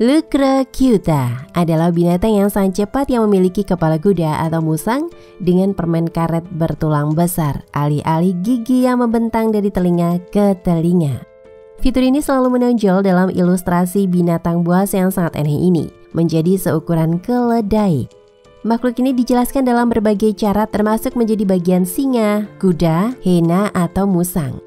Lucrocuta adalah binatang yang sangat cepat yang memiliki kepala kuda atau musang dengan permen karet bertulang besar, alih-alih gigi yang membentang dari telinga ke telinga. Fitur ini selalu menonjol dalam ilustrasi binatang buas yang sangat aneh ini, menjadi seukuran keledai. Makhluk ini dijelaskan dalam berbagai cara termasuk menjadi bagian singa, kuda, hena, atau musang.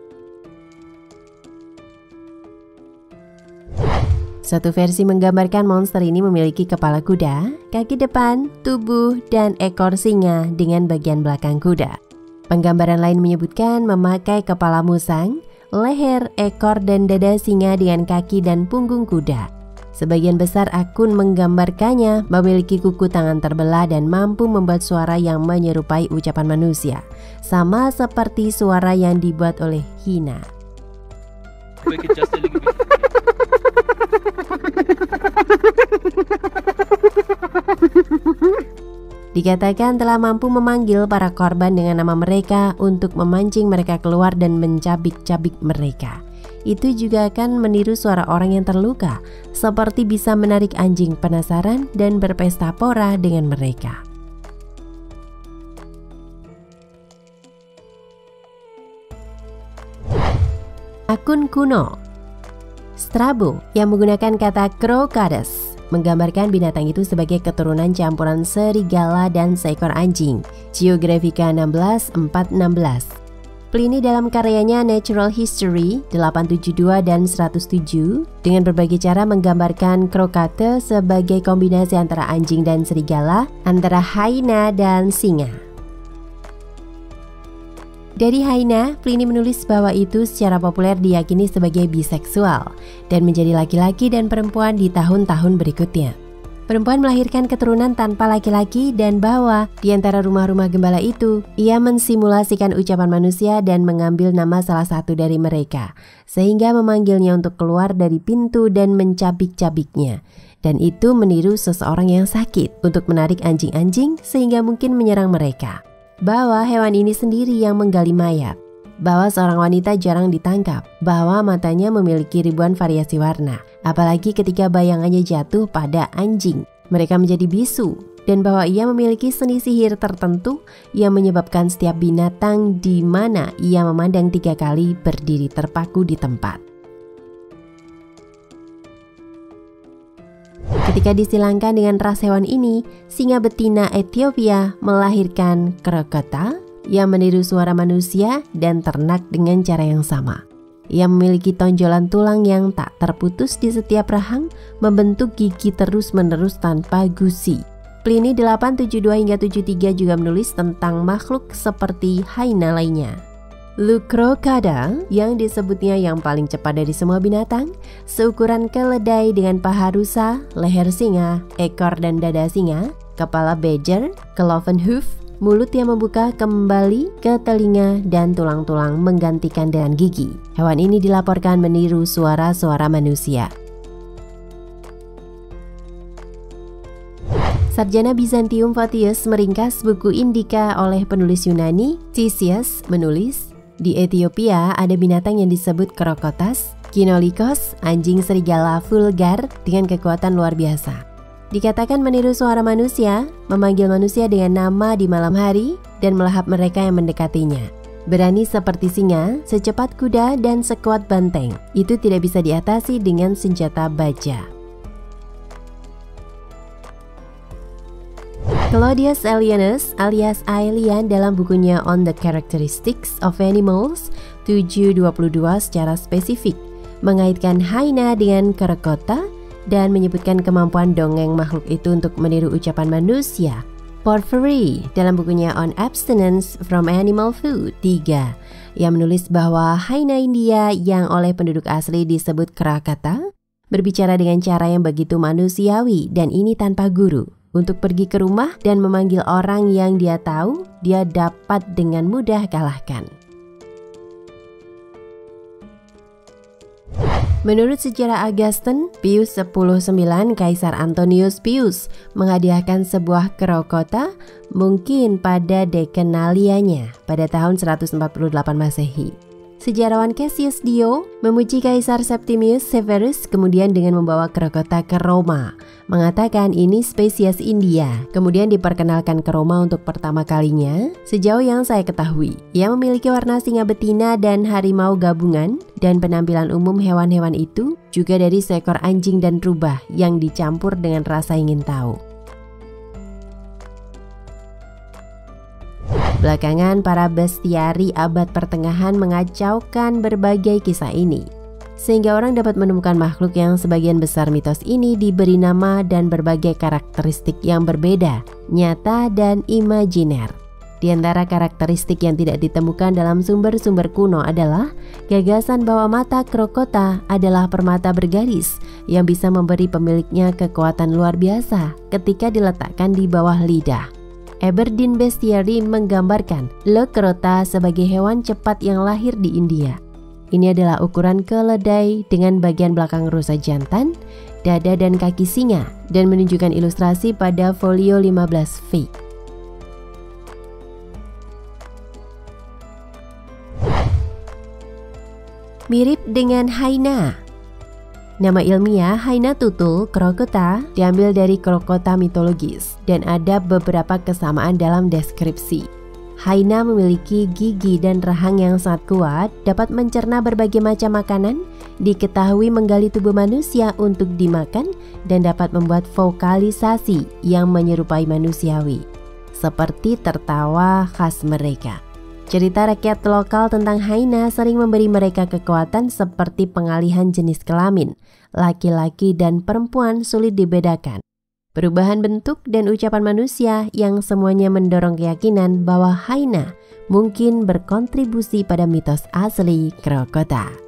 Satu versi menggambarkan monster ini memiliki kepala kuda, kaki depan, tubuh, dan ekor singa dengan bagian belakang kuda. Penggambaran lain menyebutkan memakai kepala musang, leher, ekor, dan dada singa dengan kaki dan punggung kuda. Sebagian besar akun menggambarkannya memiliki kuku tangan terbelah dan mampu membuat suara yang menyerupai ucapan manusia, sama seperti suara yang dibuat oleh hina. Dikatakan telah mampu memanggil para korban dengan nama mereka untuk memancing mereka keluar dan mencabik-cabik mereka. Itu juga akan meniru suara orang yang terluka, seperti bisa menarik anjing penasaran dan berpesta pora dengan mereka. Akun kuno Strabo yang menggunakan kata Crocodus menggambarkan binatang itu sebagai keturunan campuran serigala dan seekor anjing. Geographica 16/4-16. Pliny dalam karyanya Natural History 872 dan 107 dengan berbagai cara menggambarkan Crocodile sebagai kombinasi antara anjing dan serigala, antara hyena dan singa. Dari hyena, Pliny menulis bahwa itu secara populer diyakini sebagai biseksual dan menjadi laki-laki dan perempuan di tahun-tahun berikutnya. Perempuan melahirkan keturunan tanpa laki-laki dan bahwa di antara rumah-rumah gembala itu, ia mensimulasikan ucapan manusia dan mengambil nama salah satu dari mereka, sehingga memanggilnya untuk keluar dari pintu dan mencabik-cabiknya. Dan itu meniru seseorang yang sakit untuk menarik anjing-anjing sehingga mungkin menyerang mereka. Bahwa hewan ini sendiri yang menggali mayat, bahwa seorang wanita jarang ditangkap, bahwa matanya memiliki ribuan variasi warna, apalagi ketika bayangannya jatuh pada anjing, mereka menjadi bisu, dan bahwa ia memiliki seni sihir tertentu yang menyebabkan setiap binatang di mana ia memandang 3 kali berdiri terpaku di tempat. Ketika disilangkan dengan ras hewan ini, singa betina Ethiopia melahirkan Crocodile yang meniru suara manusia dan ternak dengan cara yang sama. Ia memiliki tonjolan tulang yang tak terputus di setiap rahang, membentuk gigi terus-menerus tanpa gusi. Pliny 872-73 juga menulis tentang makhluk seperti hyena lainnya. Lucrocuta yang disebutnya yang paling cepat dari semua binatang, seukuran keledai dengan paha rusa, leher singa, ekor dan dada singa, kepala badger, cloven hoof, mulut yang membuka kembali ke telinga dan tulang-tulang menggantikan dengan gigi. Hewan ini dilaporkan meniru suara-suara manusia. Sarjana Bizantium Photius meringkas buku Indica oleh penulis Yunani, Ctesias menulis, di Ethiopia ada binatang yang disebut Crocotas, Kinolikos, anjing serigala vulgar dengan kekuatan luar biasa. Dikatakan meniru suara manusia, memanggil manusia dengan nama di malam hari, dan melahap mereka yang mendekatinya. Berani seperti singa, secepat kuda, dan sekuat banteng. Itu tidak bisa diatasi dengan senjata baja. Claudius Aelianus alias Aelian dalam bukunya On the Characteristics of Animals 722 secara spesifik mengaitkan hyena dengan Crocodile dan menyebutkan kemampuan dongeng makhluk itu untuk meniru ucapan manusia. Porphyry dalam bukunya On Abstinence from Animal Food 3 yang menulis bahwa hyena India yang oleh penduduk asli disebut Krakata berbicara dengan cara yang begitu manusiawi dan ini tanpa guru. Untuk pergi ke rumah dan memanggil orang yang dia tahu, dia dapat dengan mudah kalahkan. Menurut sejarah Augustine, Pius X-9, Kaisar Antonius Pius menghadiahkan sebuah Crocodile mungkin pada dekenalianya pada tahun 148 Masehi. Sejarawan Cassius Dio memuji Kaisar Septimius Severus kemudian dengan membawa Crocota ke Roma, mengatakan ini spesies India, kemudian diperkenalkan ke Roma untuk pertama kalinya. Sejauh yang saya ketahui, ia memiliki warna singa betina dan harimau gabungan, dan penampilan umum hewan-hewan itu juga dari seekor anjing dan rubah yang dicampur dengan rasa ingin tahu. Belakangan para bestiari abad pertengahan mengacaukan berbagai kisah ini, sehingga orang dapat menemukan makhluk yang sebagian besar mitos ini diberi nama dan berbagai karakteristik yang berbeda, nyata dan imajiner. Di antara karakteristik yang tidak ditemukan dalam sumber-sumber kuno adalah gagasan bahwa mata Crocota adalah permata bergaris yang bisa memberi pemiliknya kekuatan luar biasa ketika diletakkan di bawah lidah. Aberdeen Bestiary menggambarkan Le Crota sebagai hewan cepat yang lahir di India. Ini adalah ukuran keledai dengan bagian belakang rusa jantan, dada dan kaki singa, dan menunjukkan ilustrasi pada folio 15V. Mirip dengan hyena. Nama ilmiah Hyena tutul Crocota diambil dari Crocota mitologis dan ada beberapa kesamaan dalam deskripsi. Hyena memiliki gigi dan rahang yang sangat kuat, dapat mencerna berbagai macam makanan, diketahui menggali tubuh manusia untuk dimakan, dan dapat membuat vokalisasi yang menyerupai manusiawi, seperti tertawa khas mereka. Cerita rakyat lokal tentang hyena sering memberi mereka kekuatan seperti pengalihan jenis kelamin. Laki-laki dan perempuan sulit dibedakan. Perubahan bentuk dan ucapan manusia yang semuanya mendorong keyakinan bahwa hyena mungkin berkontribusi pada mitos asli Crocota.